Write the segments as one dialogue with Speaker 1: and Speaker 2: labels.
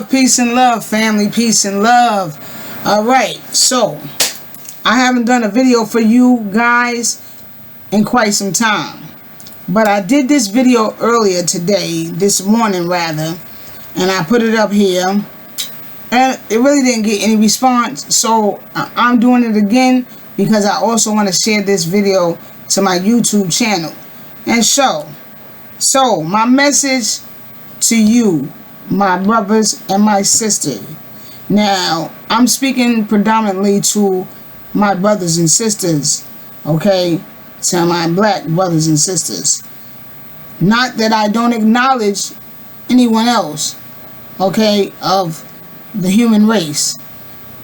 Speaker 1: peace and love, family, peace and love. Alright, so I haven't done a video for you guys in quite some time. But I did this video earlier today, this morning rather, and I put it up here. And it really didn't get any response, so I'm doing it again because I also want to share this video to my YouTube channel. And so my message to you, my brothers and my sisters. Now, I'm speaking predominantly to my brothers and sisters, okay? To my black brothers and sisters. Not that I don't acknowledge anyone else, okay, of the human race.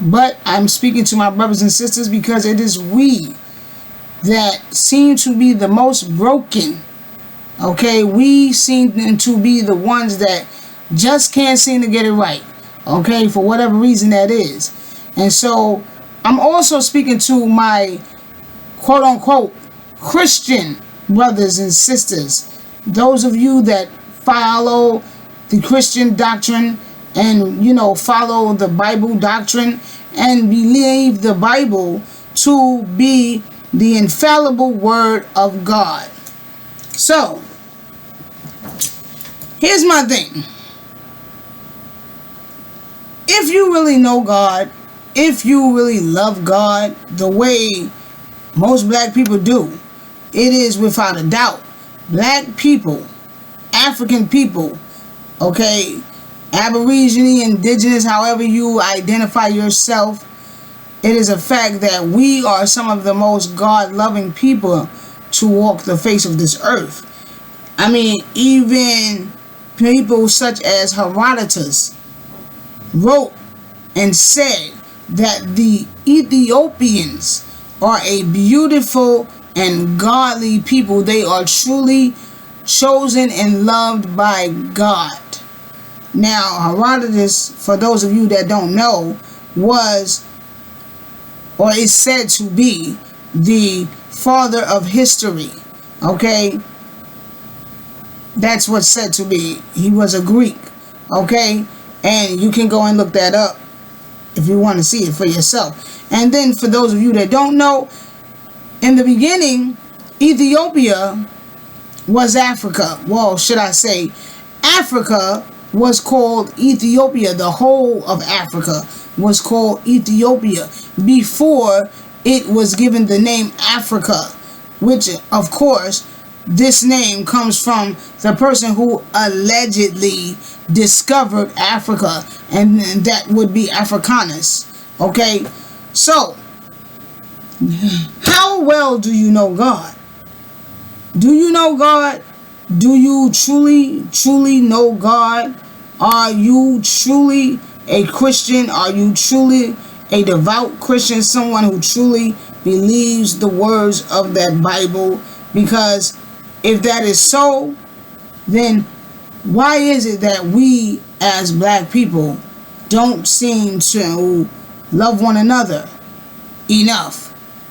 Speaker 1: But I'm speaking to my brothers and sisters because it is we that seem to be the most broken. Okay, we seem to be the ones that just can't seem to get it right. Okay, for whatever reason that is. And so I'm also speaking to my quote unquote Christian brothers and sisters. Those of you that follow the Christian doctrine and, you know, follow the Bible doctrine and believe the Bible to be the infallible word of God. So, here's my thing. If you really know God, if you really love God the way most black people do, it is without a doubt. Black people, African people, okay, Aborigine, indigenous, however you identify yourself, it is a fact that we are some of the most God-loving people to walk the face of this earth. I mean, even people such as Herodotus wrote and said that the Ethiopians are a beautiful and godly people. They are truly chosen and loved by God. Now, Herodotus, for those of you that don't know, was, or is said to be, the father of history. Okay? That's what's said to be. He was a Greek. Okay? And you can go and look that up if you want to see it for yourself. And then for those of you that don't know, in the beginning, Ethiopia was Africa. Well, should I say, Africa was called Ethiopia. The whole of Africa was called Ethiopia before it was given the name Africa, which, of course, this name comes from the person who allegedly discovered Africa, and that would be Africanus. Okay, so how well do you know God? Do you know God? Do you truly know God? Are you truly a Christian? Are you truly a devout Christian? Someone who truly believes the words of that Bible? Because if that is so, then why is it that we as black people don't seem to love one another enough?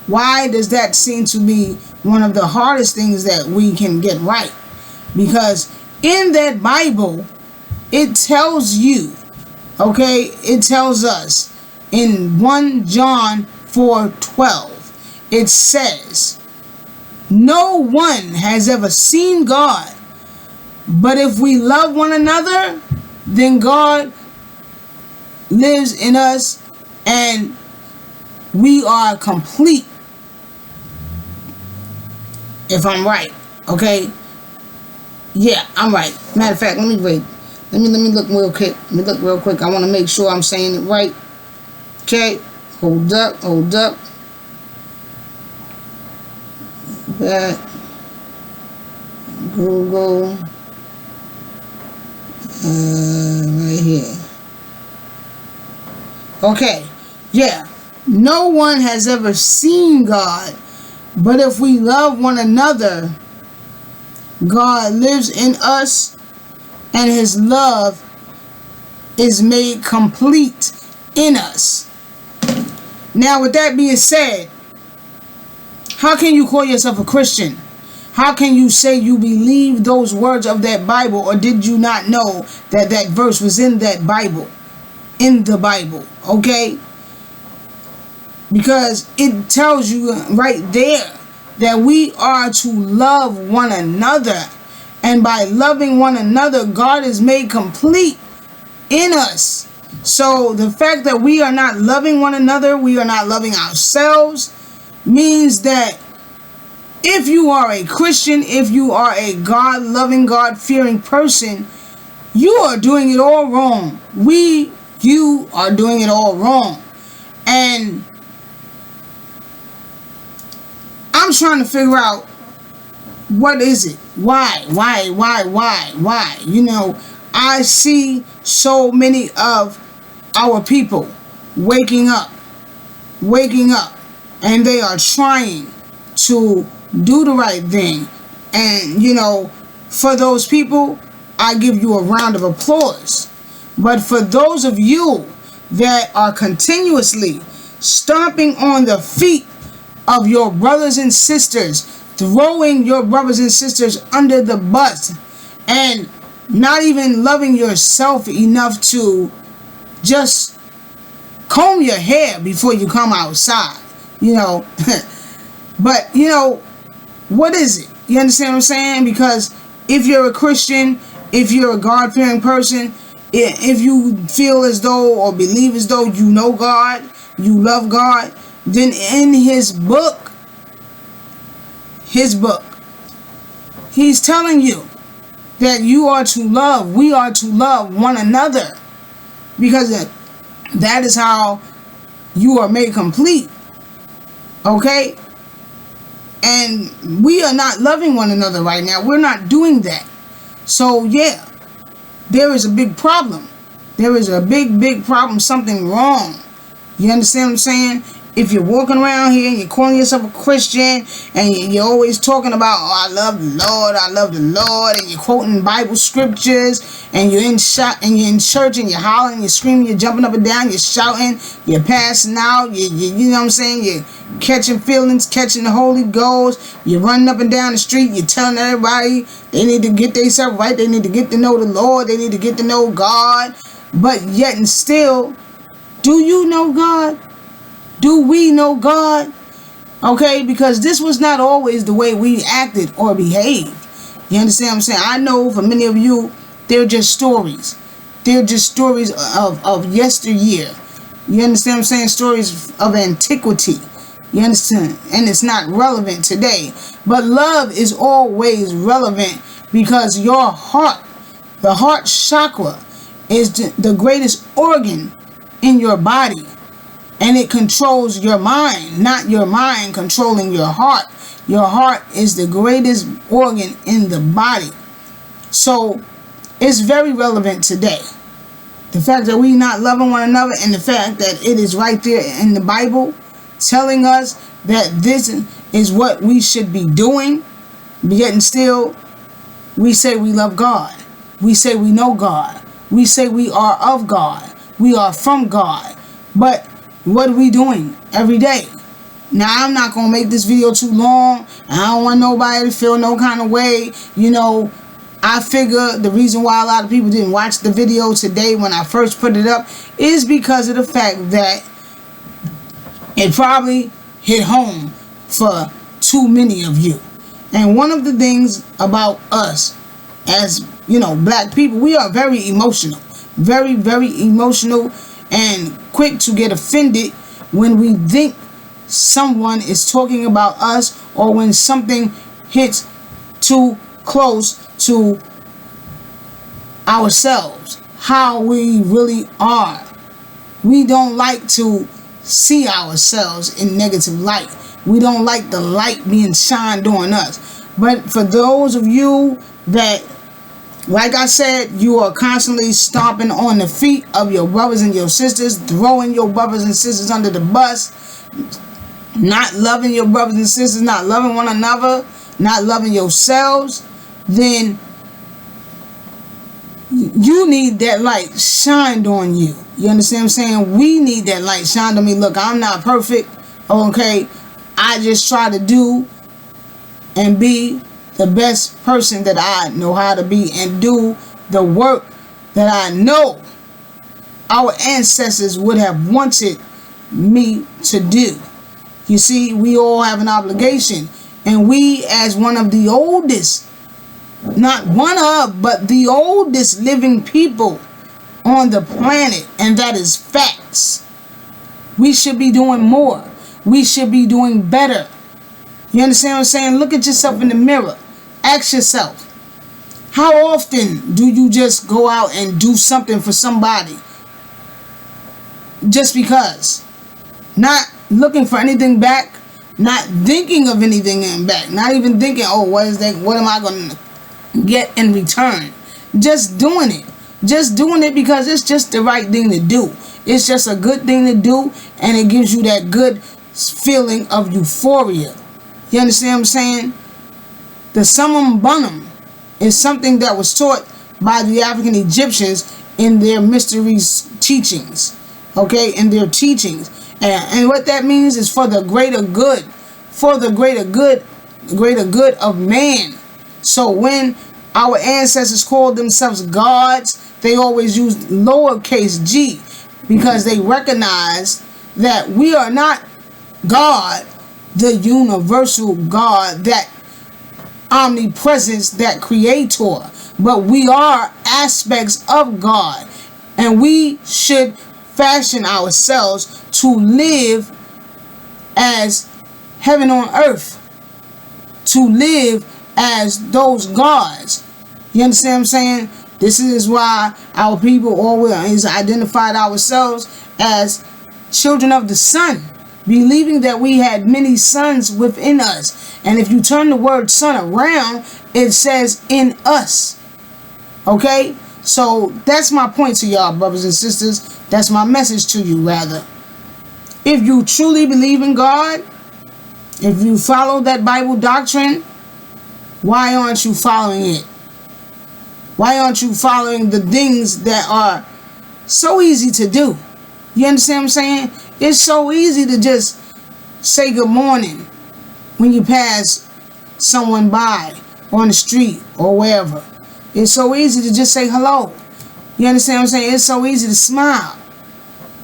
Speaker 1: Why does that seem to be one of the hardest things that we can get right? Because in that Bible, it tells you, okay, it tells us in 1 John 4:12, it says, no one has ever seen God, but if we love one another, then God lives in us and we are complete. If I'm right, okay? Yeah, I'm right. Matter of fact, let me wait. Let me look real quick. Let me look real quick. I want to make sure I'm saying it right. Okay, hold up. That Google right here. Okay, yeah. No one has ever seen God, but if we love one another, God lives in us and his love is made complete in us. Now, with that being said, how can you call yourself a Christian? How can you say you believe those words of that Bible, or did you not know that that verse was in that Bible? In the Bible, okay? Because it tells you right there that we are to love one another. And by loving one another, God is made complete in us. So the fact that we are not loving one another, we are not loving ourselves, means that if you are a Christian, if you are a God-loving, God-fearing person, you are doing it all wrong. You are doing it all wrong. And I'm trying to figure out, what is it? Why? You know, I see so many of our people waking up, and they are trying to do the right thing. And, you know, for those people, I give you a round of applause. But for those of you that are continuously stomping on the feet of your brothers and sisters, throwing your brothers and sisters under the bus, and not even loving yourself enough to just comb your hair before you come outside, you know. But, you know, what is it? You understand what I'm saying? Because if you're a Christian, if you're a God-fearing person, if you feel as though or believe as though you know God, you love God, then in his book, he's telling you that you are to love, we are to love one another, because that is how you are made complete. Okay? And we are not loving one another right now. We're not doing that. So yeah, there is a big problem. There is a big problem, something wrong. You understand what I'm saying? If you're walking around here and you're calling yourself a Christian, and you're always talking about, oh, I love the Lord, and you're quoting Bible scriptures, and you're in church, and you're hollering, you're screaming, you're jumping up and down, you're shouting, you're passing out, you know what I'm saying? You're catching feelings, catching the Holy Ghost, you're running up and down the street, you're telling everybody they need to get themselves right, they need to get to know the Lord, they need to get to know God, but yet and still, do you know God? Do we know God? Okay, because this was not always the way we acted or behaved. You understand what I'm saying? I know for many of you, they're just stories. They're just stories of yesteryear. You understand what I'm saying? Stories of antiquity. You understand? And it's not relevant today. But love is always relevant, because your heart, the heart chakra, is the greatest organ in your body. And it controls your mind, not your mind controlling your heart. Your heart is the greatest organ in the body. So it's very relevant today. The fact that we're not loving one another, and the fact that it is right there in the Bible telling us that this is what we should be doing, but yet and still we say we love God. We say we know God. We say we are of God. We are from God. But what are we doing every day? Now, I'm not going to make this video too long. I don't want nobody to feel no kind of way. You know, I figure the reason why a lot of people didn't watch the video today when I first put it up is because of the fact that it probably hit home for too many of you. And one of the things about us as, you know, black people, we are very emotional. Very, very emotional, and quick to get offended when we think someone is talking about us, or when something hits too close to ourselves, how we really are. We don't like to see ourselves in negative light. We don't like the light being shined on us. But for those of you that, like I said, you are constantly stomping on the feet of your brothers and your sisters, throwing your brothers and sisters under the bus, not loving your brothers and sisters, not loving one another, not loving yourselves, then you need that light shined on you. You understand what I'm saying? We need that light shined on me. Look, I'm not perfect, okay? I just try to do and be the best person that I know how to be and do the work that I know our ancestors would have wanted me to do. You see, we all have an obligation, and we, as one of the oldest, not one of, but the oldest living people on the planet, and that is facts. We should be doing more. We should be doing better. You understand what I'm saying? Look at yourself in the mirror. Ask yourself, how often do you just go out and do something for somebody just because? Not looking for anything back, not thinking of anything back, not even thinking, oh, what am I going to get in return? Just doing it. Just doing it because it's just the right thing to do. It's just a good thing to do, and it gives you that good feeling of euphoria. You understand what I'm saying? The summum bonum is something that was taught by the African Egyptians in their mysteries teachings. Okay, in their teachings. And what that means is for the greater good. For the greater good of man. So when our ancestors called themselves gods, they always used lowercase g, because they recognized that we are not God, the universal God, that omnipresence, that creator, but we are aspects of God, and we should fashion ourselves to live as heaven on earth, to live as those gods. You understand what I'm saying? This is why our people always identified ourselves as children of the sun, believing that we had many sons within us. And if you turn the word son around, it says in us. Okay? So that's my point to y'all, brothers and sisters. That's my message to you, rather. If you truly believe in God, if you follow that Bible doctrine, why aren't you following it? Why aren't you following the things that are so easy to do? You understand what I'm saying? It's so easy to just say good morning when you pass someone by on the street or wherever. It's so easy to just say hello. You understand what I'm saying? It's so easy to smile.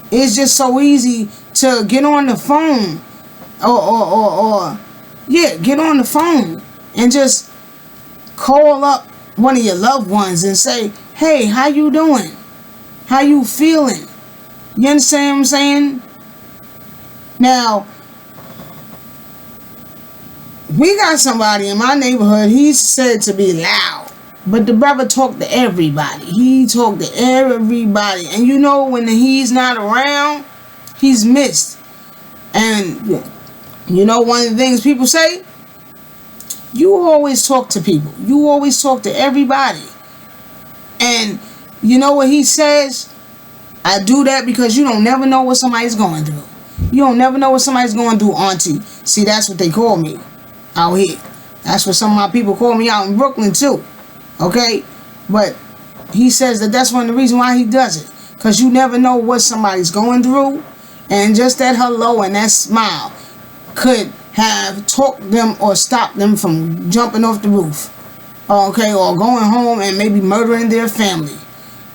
Speaker 1: It's just so easy to get on the phone or get on the phone and just call up one of your loved ones and say, hey, how you doing? How you feeling? You understand what I'm saying? Now, we got somebody in my neighborhood, he's said to be loud, but the brother talked to everybody. He talked to everybody. And you know, when he's not around, he's missed. And you know, one of the things people say, you always talk to people. You always talk to everybody. And you know what he says? I do that because you don't never know what somebody's going through. You don't never know what somebody's going through, auntie. See, that's what they call me out here. That's what some of my people call me out in Brooklyn too. Okay? But he says that that's one of the reasons why he does it. Because you never know what somebody's going through. And just that hello and that smile could have talked them or stopped them from jumping off the roof. Okay? Or going home and maybe murdering their family.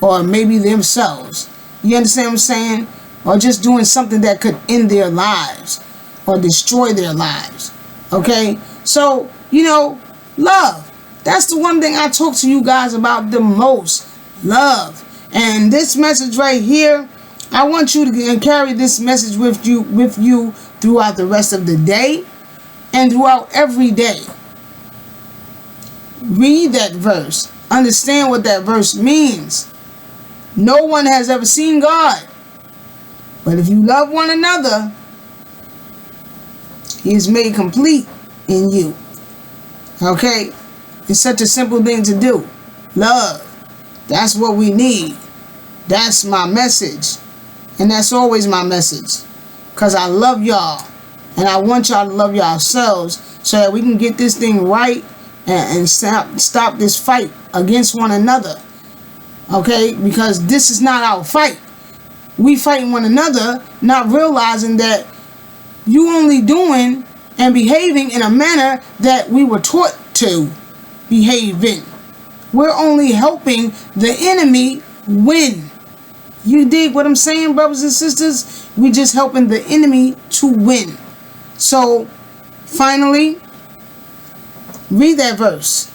Speaker 1: Or maybe themselves. You understand what I'm saying? Or just doing something that could end their lives. Or destroy their lives. Okay? So, you know, love. That's the one thing I talk to you guys about the most. Love. And this message right here, I want you to carry this message with you throughout the rest of the day and throughout every day. Read that verse. Understand what that verse means. No one has ever seen God. But if you love one another, He is made complete in you. Okay? It's such a simple thing to do. Love. That's what we need. That's my message. And that's always my message. Because I love y'all. And I want y'all to love yourselves so that we can get this thing right and stop this fight against one another. Okay? Because this is not our fight. We fighting one another, not realizing that you only doing and behaving in a manner that we were taught to. behaving. We're only helping the enemy win. You dig what I'm saying, brothers and sisters? We just helping the enemy to win. So, finally, read that verse.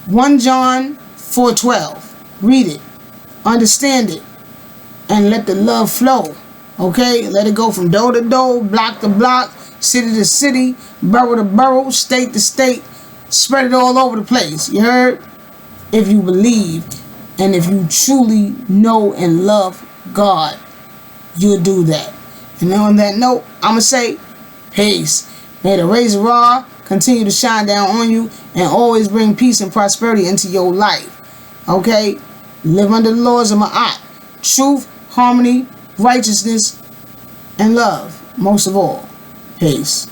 Speaker 1: 1 John 4:12. Read it. Understand it. And let the love flow. Okay? Let it go from door to door, block to block, city to city, borough to borough, state to state. Spread it all over the place. You heard? If you believe and if you truly know and love God, you'll do that. And on that note, I'm going to say, peace. May the razor rod continue to shine down on you and always bring peace and prosperity into your life. Okay? Live under the laws of Ma'at. Truth, harmony, righteousness, and love. Most of all. Peace.